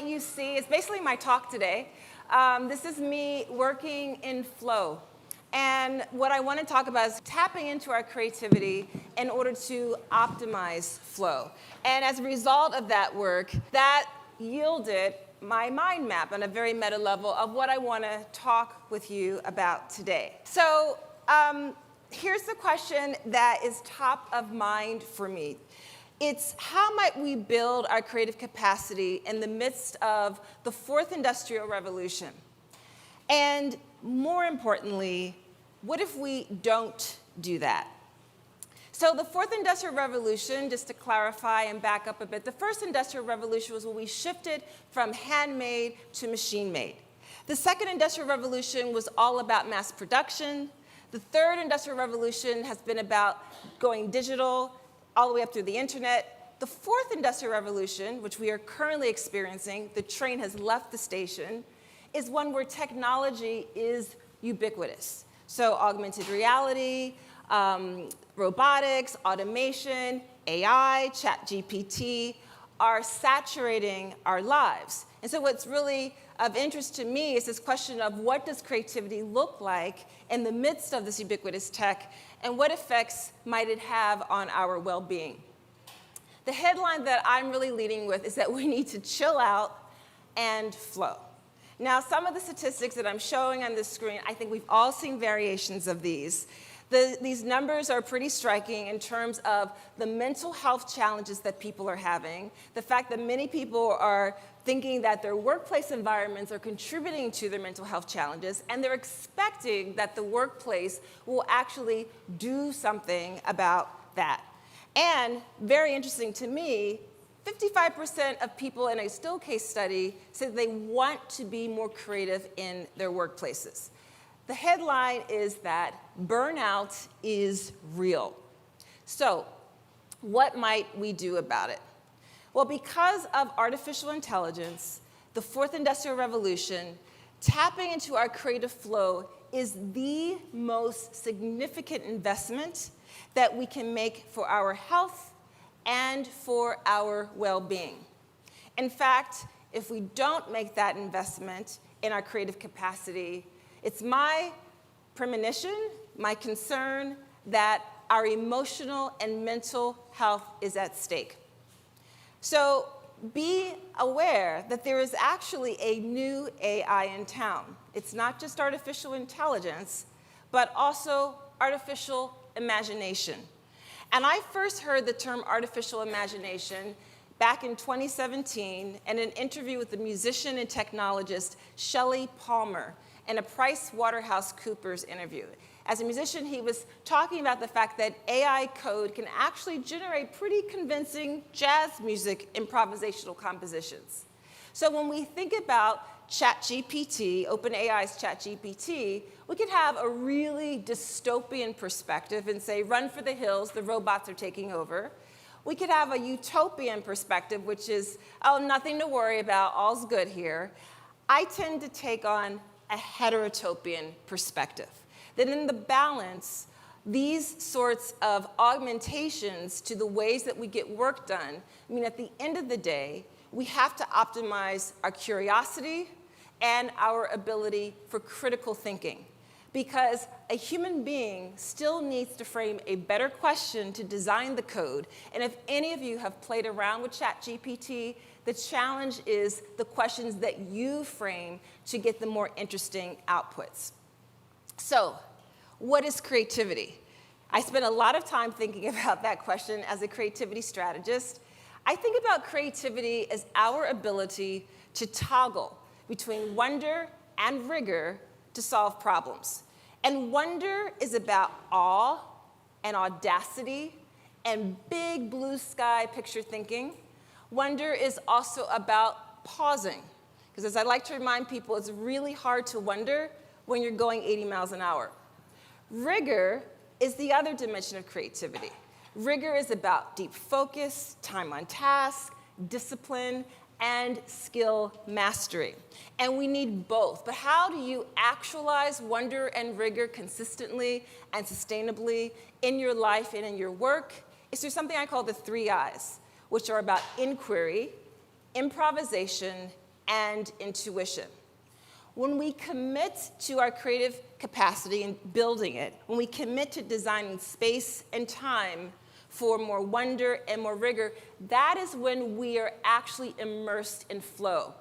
you see is basically my talk today. This is me working in flow. And what I want to talk about is tapping into our creativity in order to optimize flow. And as a result of that work, that yielded my mind map on a very meta level of what I want to talk with you about today. So here's the question that is top of mind for me. It's how might we build our creative capacity in the midst of the fourth industrial revolution? And more importantly, what if we don't do that? So the fourth industrial revolution, just to clarify and back up a bit, the first industrial revolution was when we shifted from handmade to machine-made. The second industrial revolution was all about mass production. The third industrial revolution has been about going digital, all the way up through the internet. The fourth industrial revolution, which we are currently experiencing, the train has left the station, is one where technology is ubiquitous. So augmented reality, robotics, automation, AI, ChatGPT are saturating our lives. And so what's really of interest to me is this question of what does creativity look like in the midst of this ubiquitous tech, and what effects might it have on our well-being? The headline that I'm really leading with is that we need to chill out and flow. Now, some of the statistics that I'm showing on this screen, I think we've all seen variations of these. These numbers are pretty striking in terms of the mental health challenges that people are having, the fact that many people are thinking that their workplace environments are contributing to their mental health challenges, and they're expecting that the workplace will actually do something about that. And very interesting to me, 55% of people in a still case study said they want to be more creative in their workplaces. The headline is that burnout is real. So what might we do about it? Well, because of artificial intelligence, the fourth industrial revolution, tapping into our creative flow is the most significant investment that we can make for our health and for our well-being. In fact, if we don't make that investment in our creative capacity, it's my premonition, my concern, that our emotional and mental health is at stake. So be aware that there is actually a new AI in town. It's not just artificial intelligence, but also artificial imagination. And I first heard the term artificial imagination back in 2017 in an interview with the musician and technologist Shelley Palmer in a PricewaterhouseCoopers interview. As a musician, he was talking about the fact that AI code can actually generate pretty convincing jazz music improvisational compositions. So when we think about ChatGPT, OpenAI's ChatGPT, we could have a really dystopian perspective and say, run for the hills, the robots are taking over. We could have a utopian perspective, which is, oh, nothing to worry about, all's good here. I tend to take on a heterotopian perspective, that in the balance, these sorts of augmentations to the ways that we get work done, I mean, at the end of the day, we have to optimize our curiosity and our ability for critical thinking, because a human being still needs to frame a better question to design the code. And if any of you have played around with ChatGPT, the challenge is the questions that you frame to get the more interesting outputs. So, what is creativity? I spent a lot of time thinking about that question as a creativity strategist. I think about creativity as our ability to toggle between wonder and rigor to solve problems. And wonder is about awe and audacity and big blue sky picture thinking. Wonder is also about pausing, because as I like to remind people, it's really hard to wonder when you're going 80 miles an hour. Rigor is the other dimension of creativity. Rigor is about deep focus, time on task, discipline, and skill mastery. And we need both. But how do you actualize wonder and rigor consistently and sustainably in your life and in your work? It's through something I call the 3 I's, which are about inquiry, improvisation, and intuition. When we commit to our creative capacity and building it, when we commit to designing space and time for more wonder and more rigor, that is when we are actually immersed in flow.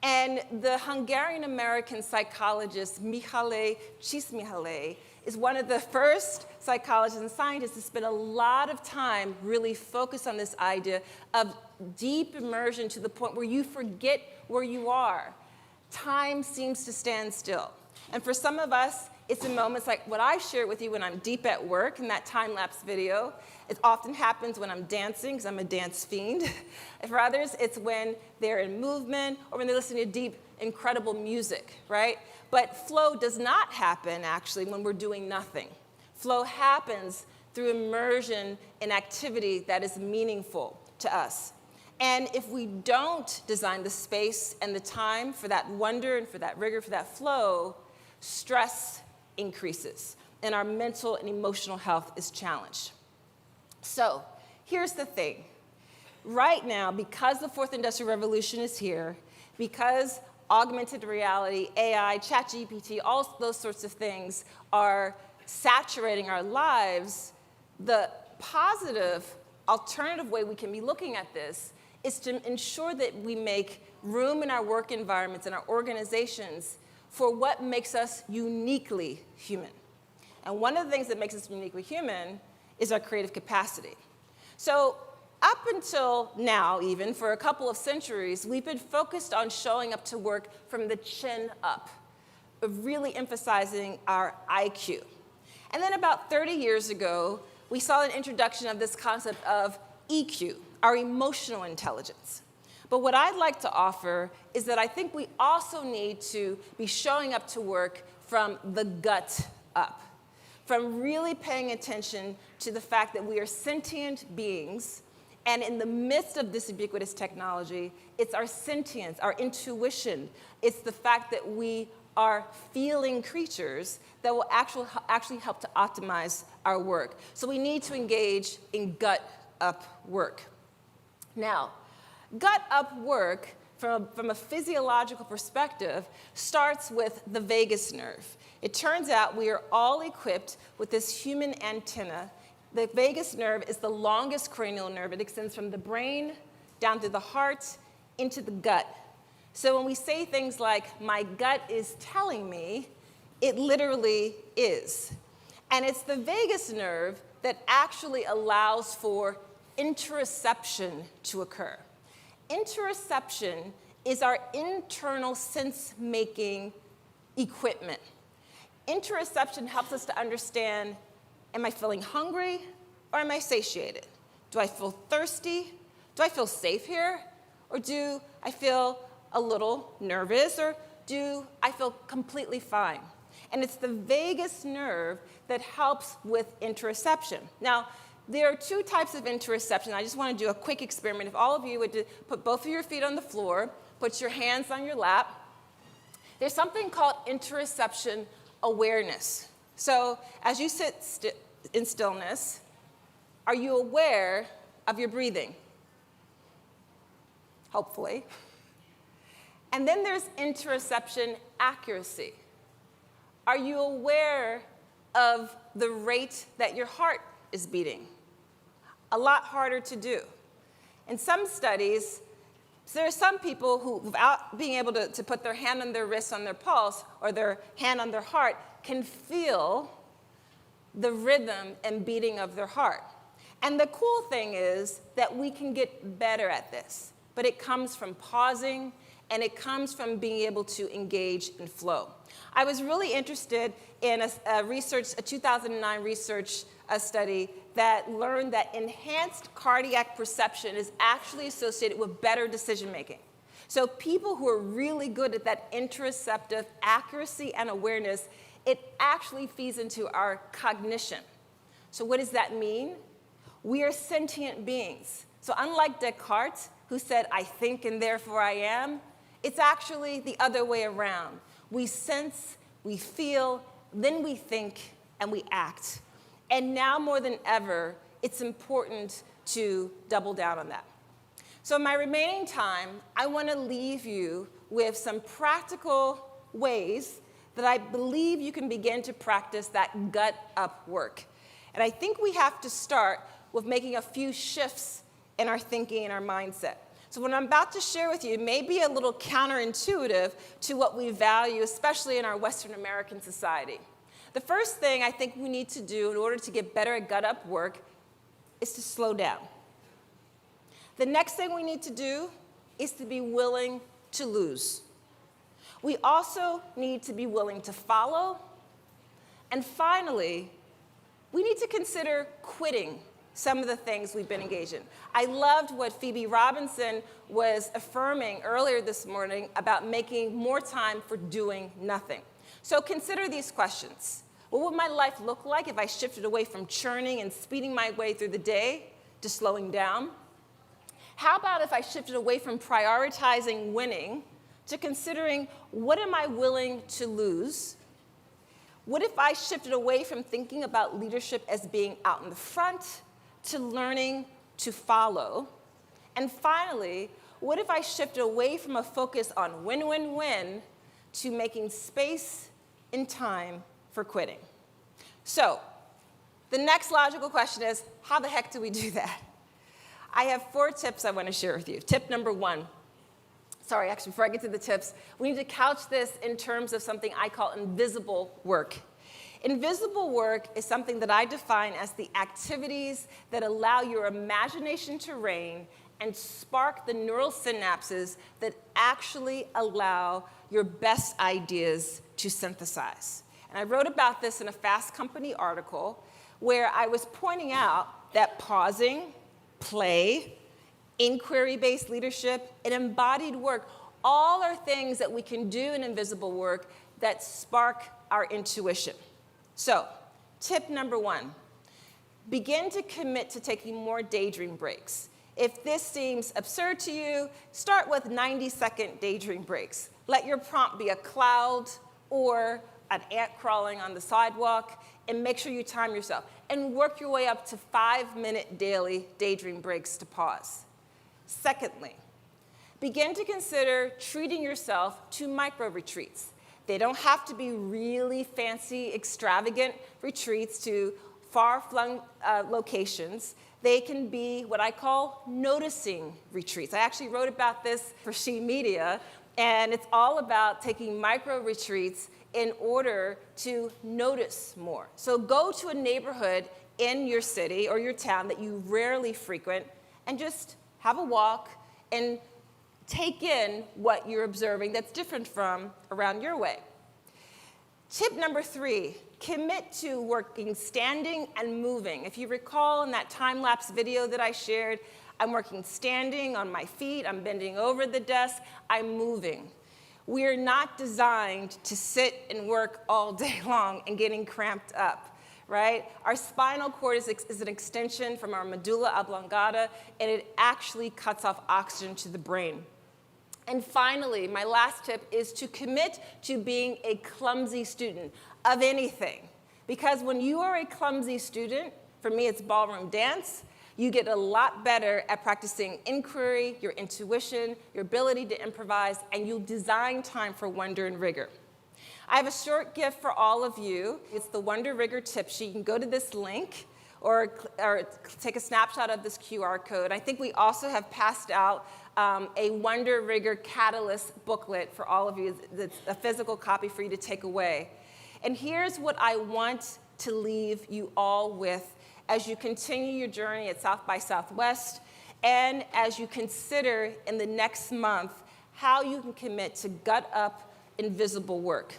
And the Hungarian-American psychologist Mihaly Csikszentmihalyi is one of the first psychologists and scientists to spend a lot of time really focused on this idea of deep immersion to the point where you forget where you are. Time seems to stand still. And for some of us, it's in moments like what I share with you when I'm deep at work in that time-lapse video. It often happens when I'm dancing, because I'm a dance fiend. And for others, it's when they're in movement or when they're listening to deep, incredible music, right? But flow does not happen, actually, when we're doing nothing. Flow happens through immersion in activity that is meaningful to us. And if we don't design the space and the time for that wonder and for that rigor, for that flow, stress increases, and our mental and emotional health is challenged. So here's the thing. Right now, because the fourth industrial revolution is here, because augmented reality, AI, ChatGPT, all those sorts of things are saturating our lives, the positive, alternative way we can be looking at this is to ensure that we make room in our work environments and our organizations for what makes us uniquely human. And one of the things that makes us uniquely human is our creative capacity. So up until now, even for a couple of centuries, we've been focused on showing up to work from the chin up, of really emphasizing our IQ. And then about 30 years ago, we saw an introduction of this concept of EQ, our emotional intelligence. But what I'd like to offer is that I think we also need to be showing up to work from the gut up, from really paying attention to the fact that we are sentient beings, and in the midst of this ubiquitous technology, it's our sentience, our intuition, it's the fact that we are feeling creatures that will actually help to optimize our work. So we need to engage in gut up work. Now, gut up work, from a physiological perspective, starts with the vagus nerve. It turns out we are all equipped with this human antenna. The vagus nerve is the longest cranial nerve. It extends from the brain down through the heart into the gut. So when we say things like, my gut is telling me, it literally is. And it's the vagus nerve that actually allows for interoception to occur. Interoception is our internal sense-making equipment. Interoception helps us to understand, am I feeling hungry or am I satiated? Do I feel thirsty? Do I feel safe here? Or do I feel a little nervous? Or do I feel completely fine? And it's the vagus nerve that helps with interoception. Now, there are two types of interoception. I just want to do a quick experiment. If all of you would put both of your feet on the floor, put your hands on your lap, there's something called interoception awareness. So as you sit in stillness, are you aware of your breathing? Hopefully. And then there's interoception accuracy. Are you aware of the rate that your heart is beating? A lot harder to do. In some studies, there are some people who, without being able to put their hand on their wrist on their pulse or their hand on their heart, can feel the rhythm and beating of their heart. And the cool thing is that we can get better at this, but it comes from pausing, and it comes from being able to engage in flow. I was really interested in a 2009 research study that learned that enhanced cardiac perception is actually associated with better decision making. So people who are really good at that interoceptive accuracy and awareness, it actually feeds into our cognition. So what does that mean? We are sentient beings. So unlike Descartes, who said, I think and therefore I am, it's actually the other way around. We sense, we feel, then we think, and we act. And now more than ever, it's important to double down on that. So in my remaining time, I want to leave you with some practical ways that I believe you can begin to practice that gut up work. And I think we have to start with making a few shifts in our thinking and our mindset. So what I'm about to share with you may be a little counterintuitive to what we value, especially in our Western American society. The first thing I think we need to do in order to get better at gut up work is to slow down. The next thing we need to do is to be willing to lose. We also need to be willing to follow. And finally, we need to consider quitting some of the things we've been engaged in. I loved what Phoebe Robinson was affirming earlier this morning about making more time for doing nothing. So consider these questions. What would my life look like if I shifted away from churning and speeding my way through the day to slowing down? How about if I shifted away from prioritizing winning to considering what am I willing to lose? What if I shifted away from thinking about leadership as being out in the front to learning to follow? And finally, what if I shifted away from a focus on win-win-win to making space and time for quitting? So the next logical question is, how the heck do we do that? I have 4 tips I want to share with you. Tip number 1. Sorry, actually, before I get to the tips, we need to couch this in terms of something I call invisible work. Invisible work is something that I define as the activities that allow your imagination to reign and spark the neural synapses that actually allow your best ideas to synthesize. And I wrote about this in a Fast Company article where I was pointing out that pausing, play, inquiry-based leadership, and embodied work, all are things that we can do in invisible work that spark our intuition. So, tip number 1, begin to commit to taking more daydream breaks. If this seems absurd to you, start with 90-second daydream breaks. Let your prompt be a cloud or an ant crawling on the sidewalk, and make sure you time yourself. And work your way up to 5-minute daily daydream breaks to pause. Secondly, begin to consider treating yourself to micro-retreats. They don't have to be really fancy, extravagant retreats to far-flung locations. They can be what I call noticing retreats. I actually wrote about this for She Media, and it's all about taking micro-retreats in order to notice more. So go to a neighborhood in your city or your town that you rarely frequent and just have a walk and take in what you're observing that's different from around your way. Tip number 3, commit to working standing and moving. If you recall in that time-lapse video that I shared, I'm working standing on my feet, I'm bending over the desk, I'm moving. We're not designed to sit and work all day long and getting cramped up, right? Our spinal cord is an extension from our medulla oblongata, and it actually cuts off oxygen to the brain. And finally, my last tip is to commit to being a clumsy student of anything. Because when you are a clumsy student, for me it's ballroom dance, you get a lot better at practicing inquiry, your intuition, your ability to improvise, and you'll design time for wonder and rigor. I have a short gift for all of you. It's the Wonder Rigor tip sheet. You can go to this link or take a snapshot of this QR code. I think we also have passed out a Wonder Rigor Catalyst booklet for all of you. That's a physical copy for you to take away. And here's what I want to leave you all with as you continue your journey at South by Southwest and as you consider in the next month how you can commit to gut up invisible work.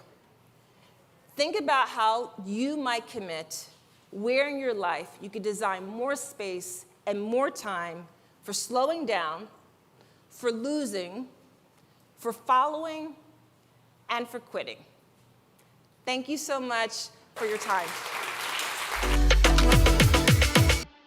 Think about how you might commit where in your life you could design more space and more time for slowing down, for losing, for following, and for quitting. Thank you so much for your time.